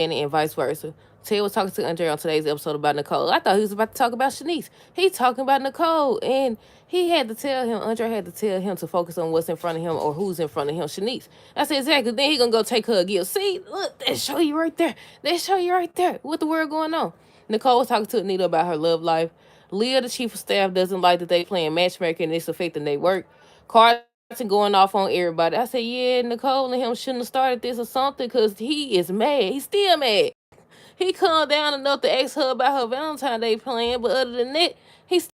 and vice versa. Ted was talking to Andre on today's episode about Nicole. I thought he was about to talk about Shanice. He talking about Nicole, and he had to tell him, Andre had to tell him to focus on what's in front of him or who's in front of him, Shanice. I said, exactly. Then he gonna go take her a gift. See, look, that show you right there. That show you right there. What the world going on? Nicole was talking to Anita about her love life. Leah, the chief of staff, doesn't like that they playing matchmaker and it's affecting their work. Carson going off on everybody. I said, yeah, Nicole and him shouldn't have started this or something because he is mad. He's still mad. He calmed down enough to ask her about her Valentine's Day plan, but other than that, he's.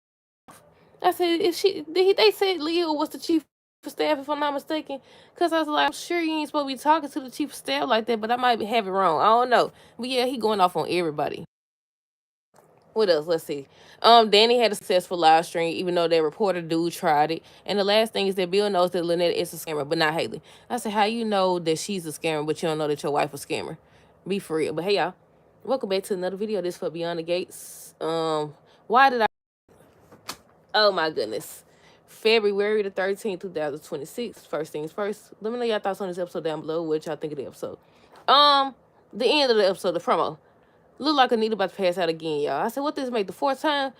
I said, if they said Leah was the chief of staff, if I'm not mistaken, because I was like, I'm sure you ain't supposed to be talking to the chief of staff like that, but I might have it wrong. I don't know. But yeah, he going off on everybody. What else? Let's see. Danny had a successful live stream, even though that reporter dude tried it. And the last thing is that Bill knows that Lynette is a scammer, but not Haley. I said, how you know that she's a scammer, but you don't know that your wife a scammer? Be for real. But hey, y'all, welcome back to another video. This for Beyond the Gates. Why did I? Oh my goodness. February the 13th, 2026. First things first. Let me know y'all thoughts on this episode down below. What y'all think of the episode? The end of the episode, the promo. Look like Anita about to pass out again, y'all. I said, what this make the fourth time?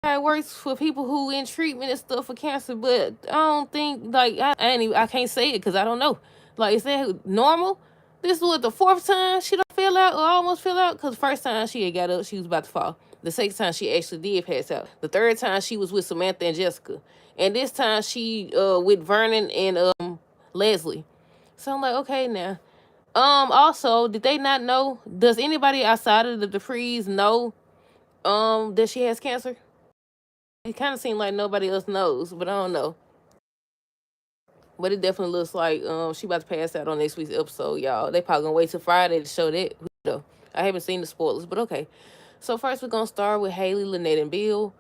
It works for people who in treatment and stuff for cancer, but I don't think, like, I can't say it because I don't know. Like, is that normal? This is what, the fourth time she don't feel out or almost feel out? Because the first time she had got up, she was about to fall. The second time she actually did pass out. The third time she was with Samantha and Jessica. And this time she with Vernon and Leslie. So I'm like, okay now. Also, did they not know? Does anybody outside of the Duprees know that she has cancer? It kind of seemed like nobody else knows, but I don't know. But it definitely looks like she about to pass out on next week's episode, y'all. They probably gonna wait till Friday to show that. Though I haven't seen the spoilers, but okay. So first we're gonna start with Haley, Lynette, and Bill.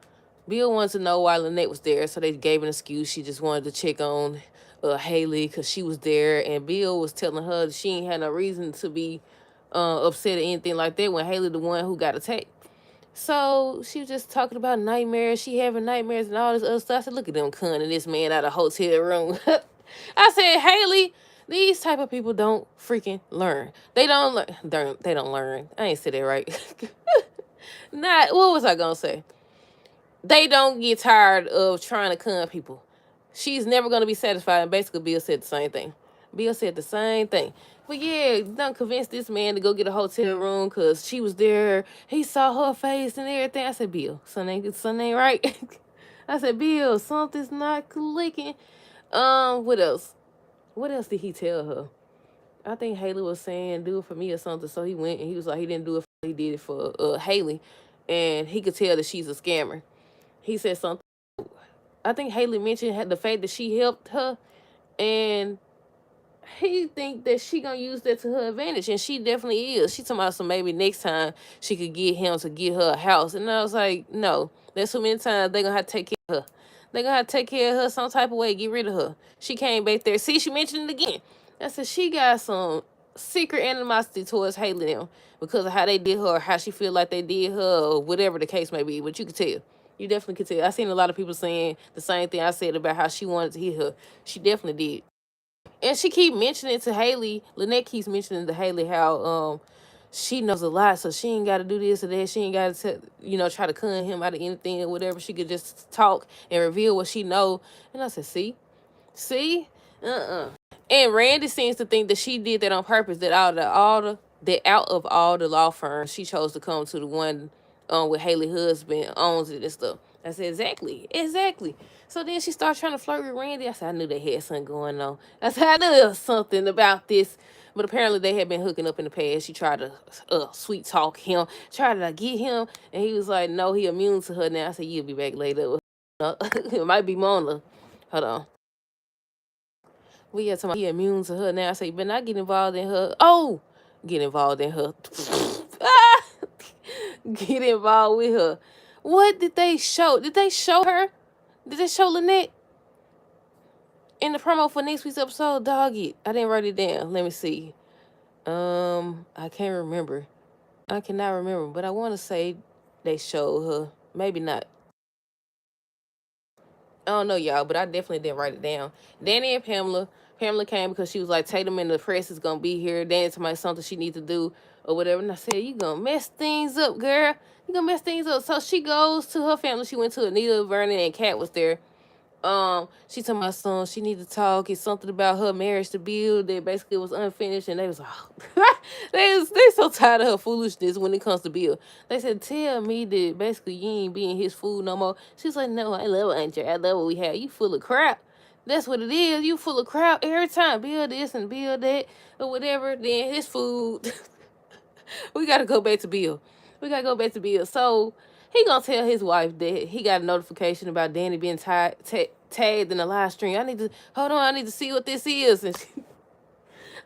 Bill wanted to know why Lynette was there, so they gave an excuse. She just wanted to check on Haley because she was there, and Bill was telling her that she ain't had no reason to be upset or anything like that when Haley the one who got attacked. So she was just talking about nightmares. She having nightmares and all this other stuff. I said, look at them cunning this man out of hotel room. I said, Haley, these type of people don't freaking learn. They don't learn. They don't learn. I ain't said that right. Not, what was I gonna say? They don't get tired of trying to con people. She's never gonna be satisfied. And basically, Bill said the same thing. Bill said the same thing. But yeah, don't convince this man to go get a hotel room because she was there. He saw her face and everything. I said, Bill, something ain't right. I said, Bill, something's not clicking. What else? What else did he tell her? I think Haley was saying, do it for me or something. So he went and he was like, he didn't do it for he did it for Haley. And he could tell that she's a scammer. He said something. I think Haley mentioned the fact that she helped her. And he think that she gonna use that to her advantage, and she definitely is. She talking about some maybe next time she could get him to get her a house, and I was like, no, there's so many times they gonna have to take care of her. They gonna have to take care of her some type of way, get rid of her. She came back there. See, she mentioned it again. I said she got some secret animosity towards Haley now because of how they did her, or how she feel like they did her, or whatever the case may be. But you could tell. You definitely could tell. I seen a lot of people saying the same thing I said about how she wanted to hit her. She definitely did. And she keep mentioning to Haley, Lynette keeps mentioning to Haley how she knows a lot, so she ain't got to do this or that. She ain't got to, try to con him out of anything or whatever. She could just talk and reveal what she know. And I said, see, And Randy seems to think that she did that on purpose. That out of all the law firms, she chose to come to the one with Haley's husband owns it and stuff. I said, exactly. So then she started trying to flirt with Randy. I said, I knew they had something going on. I said, I knew there was something about this. But apparently they had been hooking up in the past. She tried to sweet talk him, tried to get him. And he was like, no, he immune to her now. I said, you'll be back later. It might be Mona. Hold on. We had somebody immune to her now. I say, you better not get involved in her. Oh, get involved in her. Get involved with her. What did they show? Did they show her? Did they show Lynette in the promo for next week's episode? Dog it. I didn't write it down. Let me see. I can't remember. I cannot remember, but I want to say they showed her. Maybe not. I don't know, y'all, but I definitely didn't write it down. Danny and Pamela. Pamela came because she was like, Tatum and the press is going to be here. Danny told me something she needs to do or whatever. And I said, you gonna mess things up, girl. You gonna mess things up. So she goes to her family. She went to Anita, Vernon, and Kat was there. She told my son she need to talk. It's something about her marriage to Bill that basically was unfinished, and they was like, they so tired of her foolishness when it comes to Bill. They said, tell me that basically you ain't being his fool no more. She's like, no, I love Andre. I love what we have. You full of crap. That's what it is. You full of crap every time. Bill this and Bill that or whatever. Then his food. We gotta go back to Bill. We gotta go back to Bill. So he gonna tell his wife that he got a notification about Danny being tagged in the live stream. I need to hold on. I need to see what this is. And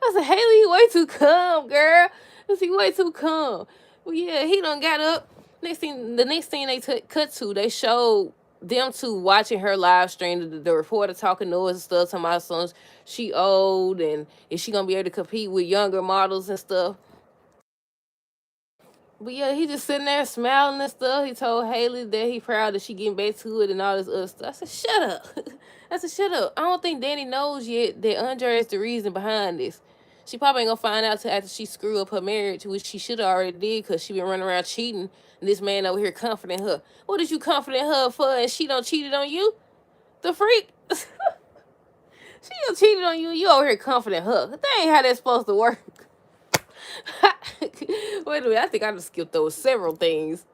I said, Haley, you way too calm, girl. I said, you way too calm. Well, yeah, he done got up. The next thing they cut to, they showed them two watching her live stream. The reporter talking noise and stuff. Talking about sons she old and is she gonna be able to compete with younger models and stuff. But yeah, he just sitting there smiling and stuff. He told Haley that he proud that she getting back to it and all this other stuff. I said, shut up. I said, shut up. I don't think Danny knows yet that Andre is the reason behind this. She probably ain't gonna find out till after she screw up her marriage, which she should have already did because she been running around cheating. And this man over here comforting her. What did you comforting her for and she don't cheated on you? The freak? She done cheated on you. You over here comforting her. That ain't how that's supposed to work. Wait a minute, I think I just skipped over several things.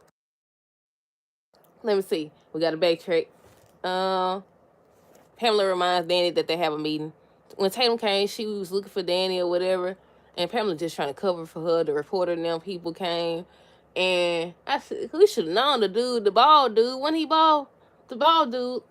Let me see. We got a backtrack. Pamela reminds Danny that they have a meeting. When Tatum came, she was looking for Danny or whatever, and Pamela just trying to cover for her. The reporter and them people came, and I said, we should have known the bald dude, when he bald, the bald dude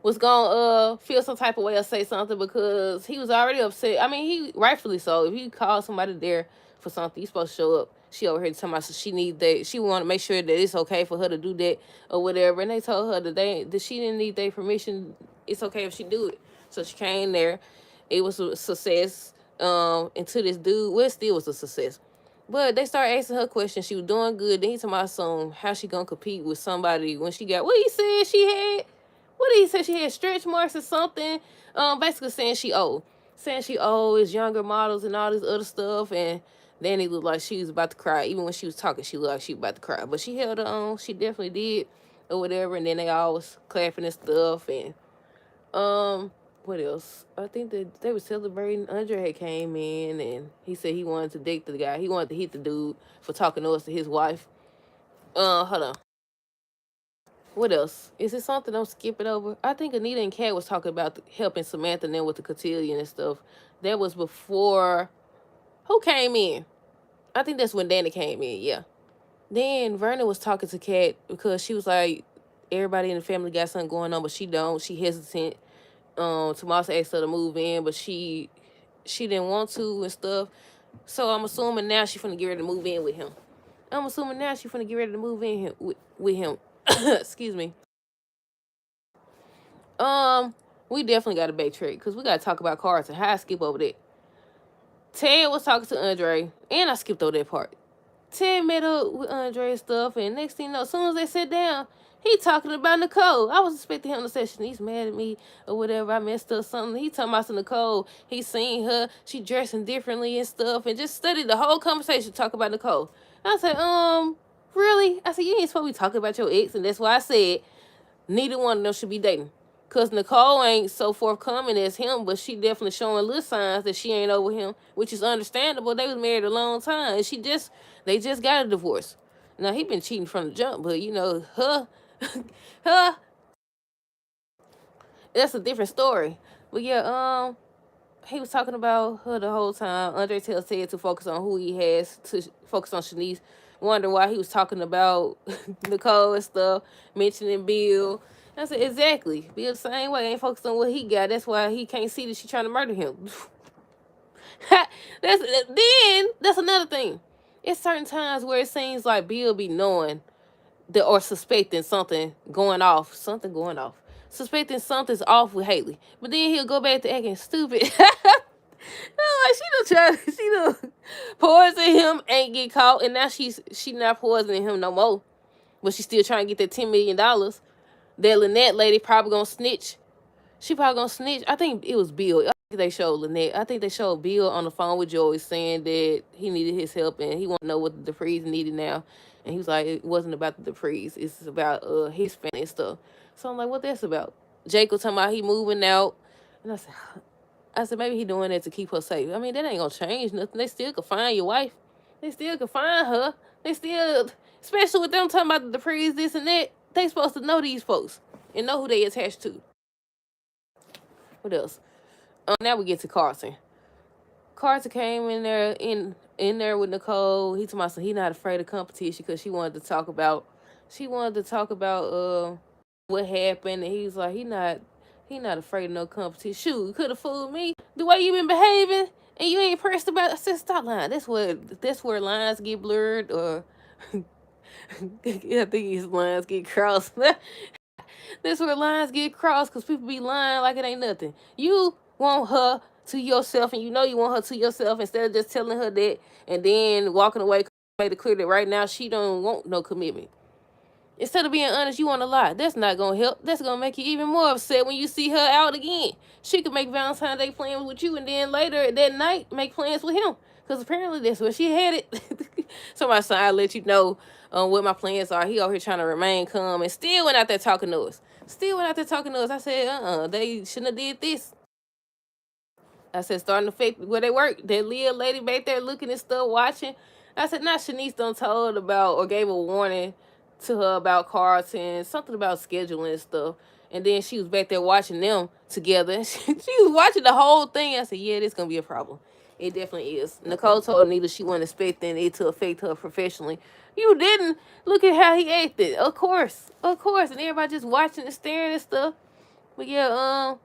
was gonna feel some type of way or say something because he was already upset. I mean, he rightfully so. If you call somebody there for something, you supposed to show up. She over here talking about she need that. She want to make sure that it's okay for her to do that or whatever. And they told her that she didn't need their permission. It's okay if she do it. So she came there. It was a success. And to this dude, well, it still was a success. But they started asking her questions. She was doing good. Then he told my son how she gonna compete with somebody when she got what he said she had. What did he say? She had stretch marks or something. Basically saying she old. Saying she old, is younger models and all this other stuff. And Danny looked like she was about to cry. Even when she was talking, she looked like she was about to cry. But she held her own. She definitely did. Or whatever. And then they all was clapping and stuff. And what else? I think that they were celebrating. Andre had came in and he said he wanted to date the guy. He wanted to hit the dude for talking noise to his wife. Hold on. What else? Is it something I'm skipping over? I think Anita and Kat was talking about helping Samantha and them with the cotillion and stuff. That was before. Who came in? I think that's when Danny came in, yeah. Then Verna was talking to Kat because she was like, everybody in the family got something going on, but she don't. She hesitant. Tomas asked her to move in, but she didn't want to and stuff. So I'm assuming now she's finna get ready to move in with him. With him. Excuse me. We definitely got to backtrack because we got to talk about Carson. How I skip over that? Ted was talking to Andre, and I skipped over that part. Ted met up with Andre and stuff, and next thing you know, as soon as they sat down, he talking about Nicole. I was expecting him to say, Shanice mad at me or whatever. I messed up something. He talking about Nicole. He seen her. She dressing differently and stuff, and just studied the whole conversation talking about Nicole. I said, really? I said, you ain't supposed to be talking about your ex, and that's why I said neither one of them should be dating. Because Nicole ain't so forthcoming as him, but she definitely showing little signs that she ain't over him, which is understandable. They was married a long time, and they just got a divorce. Now, he been cheating from the jump, but, her, that's a different story. But, yeah, he was talking about her the whole time. Andre tells Ted to focus on who he has, to focus on Shanice. Wonder why he was talking about Nicole and stuff, mentioning Bill. I said, exactly. Bill the same way. Ain't focused on what he got. That's why he can't see that she trying to murder him. That's another thing. It's certain times where it seems like Bill be knowing or suspecting something going off. Suspecting something's off with Haley. But then he'll go back to acting stupid. She done poison him, ain't get caught, and now she not poisoning him no more. But she still trying to get that $10 million. That Lynette lady probably gonna snitch. She probably gonna snitch. I think it was Bill. they showed Lynette. I think they showed Bill on the phone with Joey saying that he needed his help and he wanted to know what the Duprees needed now. And he was like, it wasn't about the Duprees. It's about his family and stuff. So I'm like, what that's about? Jake was talking about he moving out. And I said, maybe he doing that to keep her safe. I mean, that ain't gonna change nothing. They still could find your wife. They still could find her. They still, especially with them talking about the Duprees, this and that, they supposed to know these folks and know who they attached to. What else? Now we get to Carson. Carson came in there with Nicole. He told me he not afraid of competition because she wanted to talk about what happened, and he was like he not afraid of no competition. Shoot, you could have fooled me the way you been behaving, and you ain't pressed about. I said stop lying. That's where lines get blurred, or I think his lines get crossed. That's where lines get crossed because people be lying like it ain't nothing. You want her to yourself, and you know you want her to yourself instead of just telling her that and then walking away. Made it clear that right now she don't want no commitment. Instead of being honest, you want to lie. That's not gonna help. That's gonna make you even more upset when you see her out again. She could make Valentine's Day plans with you, and then later that night make plans with him. Cause apparently that's where she had it. Somebody said I'll let you know what my plans are. He over here trying to remain calm and still went out there talking to us. I said, they shouldn't have did this. I said, starting to fake where they work. That Leah lady back there looking and stuff, watching. I said, not Shanice done told about or gave a warning to her about Carlton, something about scheduling and stuff. And then she was back there watching them together. She was watching the whole thing. I said, yeah, this going to be a problem. It definitely is. Nicole told Anita she wasn't expecting it to affect her professionally. You didn't. Look at how he acted. Of course. And everybody just watching and staring and stuff. But yeah,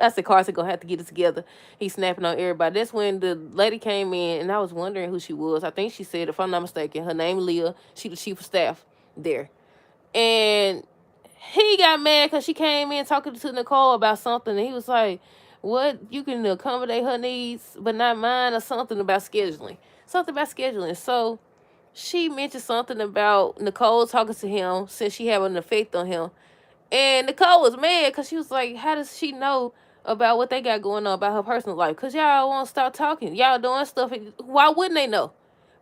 I said Carson gonna have to get it together. He's snapping on everybody. That's when the lady came in, and I was wondering who she was. I think she said, if I'm not mistaken, her name Leah. She the chief of staff there. And he got mad because she came in talking to Nicole about something, and he was like, what? You can accommodate her needs, but not mine, or something about scheduling. So she mentioned something about Nicole talking to him since she had an effect on him. And Nicole was mad because she was like, how does she know about what they got going on about her personal life? Because y'all won't stop talking. Y'all doing stuff. Why wouldn't they know?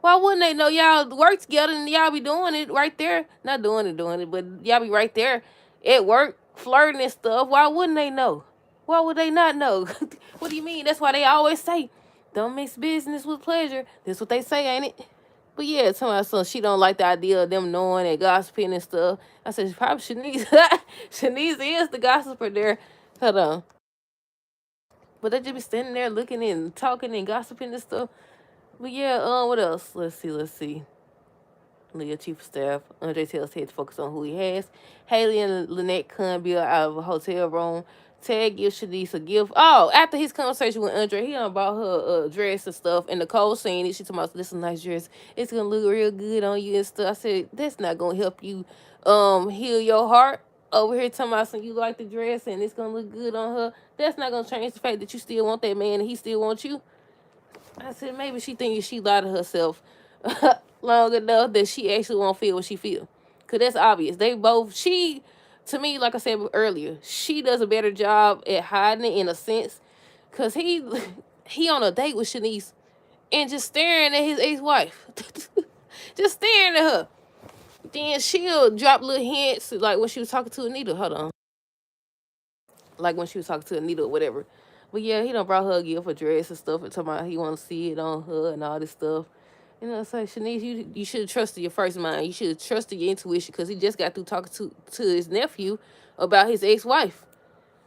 Y'all work together and y'all be doing it right there. Not doing it, but y'all be right there at work, flirting and stuff. Why wouldn't they know? Why would they not know? What do you mean? That's why they always say, don't mix business with pleasure. That's what they say, ain't it? But yeah, so she don't like the idea of them knowing and gossiping and stuff. I said, probably Shanice. Shanice is the gossiper there. Hold on. But they just be standing there looking and talking and gossiping and stuff. But yeah, what else? Let's see. Leah, chief of staff. Andre tells Ted to focus on who he has. Haley and Lynette come Bill out of a hotel room. Ted gives Shanice a gift. Oh, after his conversation with Andre, he done bought her a dress and stuff. And Nicole seen it. She told me, this is a nice dress. It's going to look real good on you and stuff. I said, that's not going to help you heal your heart. Over here talking about you like the dress and it's going to look good on her. That's not going to change the fact that you still want that man and he still wants you. I said, maybe she thinks she lied to herself long enough that she actually won't feel what she feel. Because that's obvious. To me, like I said earlier, she does a better job at hiding it in a sense. Because he on a date with Shanice and just staring at his ex-wife. Just staring at her. Then she'll drop little hints, like when she was talking to Anita. Hold on. Like when she was talking to Anita or whatever. But yeah, he done brought her a gift, a dress and stuff, and talking about he want to see it on her and all this stuff. You know, it's like, Shanice, you should have trusted your first mind. You should have trusted your intuition because he just got through talking to his nephew about his ex-wife.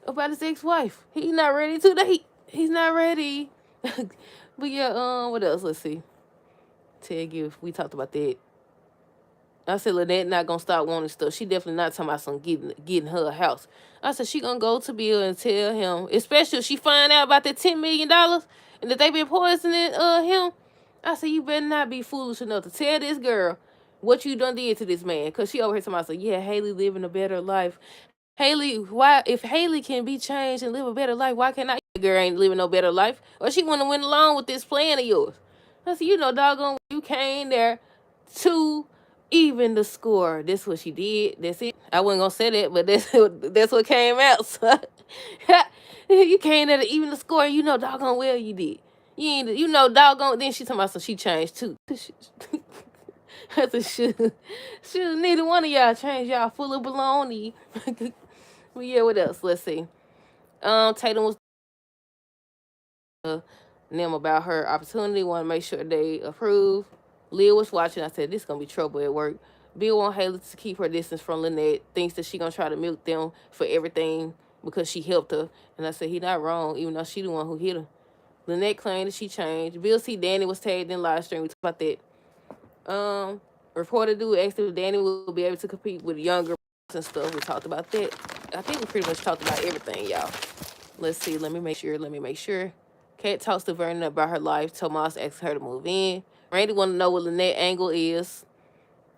He's not ready to date. He's not ready. But yeah, what else? Let's see. Ted gift. We talked about that. I said, Lynette not going to stop wanting stuff. She definitely not talking about some getting her a house. I said, she going to go to Bill and tell him, especially if she find out about that $10 million and that they been poisoning him. I said, you better not be foolish enough to tell this girl what you done did to this man. Because she over here talking about, yeah, Haley living a better life. Haley, why, if Haley can be changed and live a better life, why can't I? Girl ain't living no better life. Or she wouldn't have went along with this plan of yours. I said, doggone, you came there to even the score. That's what she did. That's it. I wasn't gonna say that, but that's what came out. So You came at it even the score, and you know doggone well you did. You ain't, you know doggone. Then she talking about so she changed too. That's a shoot. Shoot, neither one of y'all changed. Y'all full of baloney. Well, yeah, what else? Let's see. Tatum was them about her opportunity. Want to make sure they approve. Leah was watching. I said, this gonna be trouble at work. Bill want Haley to keep her distance from Lynette. Thinks that she gonna try to milk them for everything because she helped her. And I said, he not wrong, even though she the one who hit her. Lynette claimed that she changed. Bill see Danny was tagged in live stream. We talked about that. Reporter dude asked if Danny will be able to compete with younger and stuff. We talked about that. I think we pretty much talked about everything, y'all. Let's see. Let me make sure. Kat talks to Vernon about her life. Tomas asks her to move in. Randy want to know what Lynette angle is.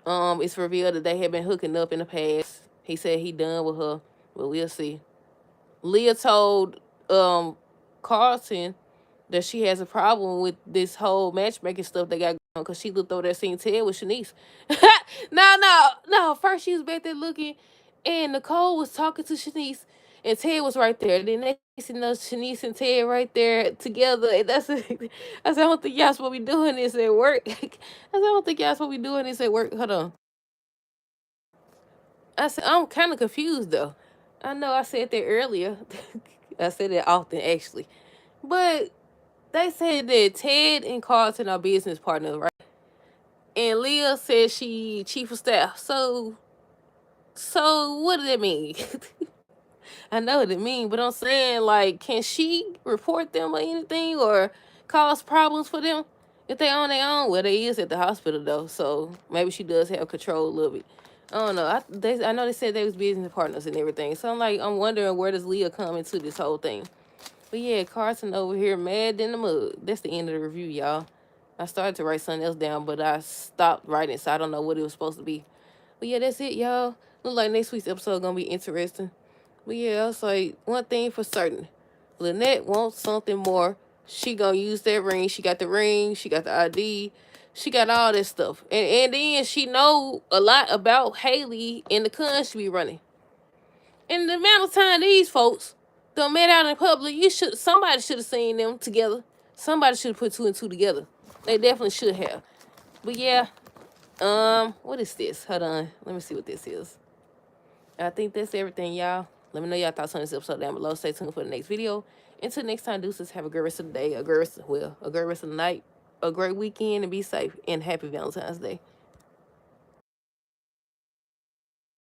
It's revealed that they had been hooking up in the past. He said he done with her, but we'll see. Leah told Carlton that she has a problem with this whole matchmaking stuff they got going on because she looked over there seeing Ted with Shanice. No. First she was back there looking, and Nicole was talking to Shanice, and Ted was right there. Then next thing you know, Shanice and Ted right there together. And I said, I don't think y'all supposed to be doing this at work. I said, I don't think y'all supposed to be doing this at work. Hold on. I said, I'm kind of confused though. I know I said that earlier. I said that often actually. But they said that Ted and Carlton are business partners, right? And Leah said she chief of staff. So what does that mean? I know what it means, but I'm saying, like, can she report them or anything or cause problems for them if they on their own? Well, they is at the hospital though, so maybe she does have control a little bit. I don't know. I know they said they was business partners and everything, so I'm wondering where does Leah come into this whole thing. But yeah, Carson over here mad in the mud. That's the end of the review, y'all. I started to write something else down, but I stopped writing, so I don't know what it was supposed to be. But yeah, that's it, y'all. Look like next week's episode gonna be interesting. But yeah, it's like one thing for certain. Lynette wants something more. She gonna use that ring. She got the ring. She got the ID. She got all this stuff. And then she know a lot about Haley and the con she be running. And the amount of time these folks done met out in public, somebody should have seen them together. Somebody should have put two and two together. They definitely should have. But yeah, what is this? Hold on. Let me see what this is. I think that's everything, y'all. Let me know y'all thoughts on this episode down below. Stay tuned for the next video. Until next time, deuces. Have a great rest of the day, a great rest of the night, a great weekend, and be safe. And happy Valentine's Day.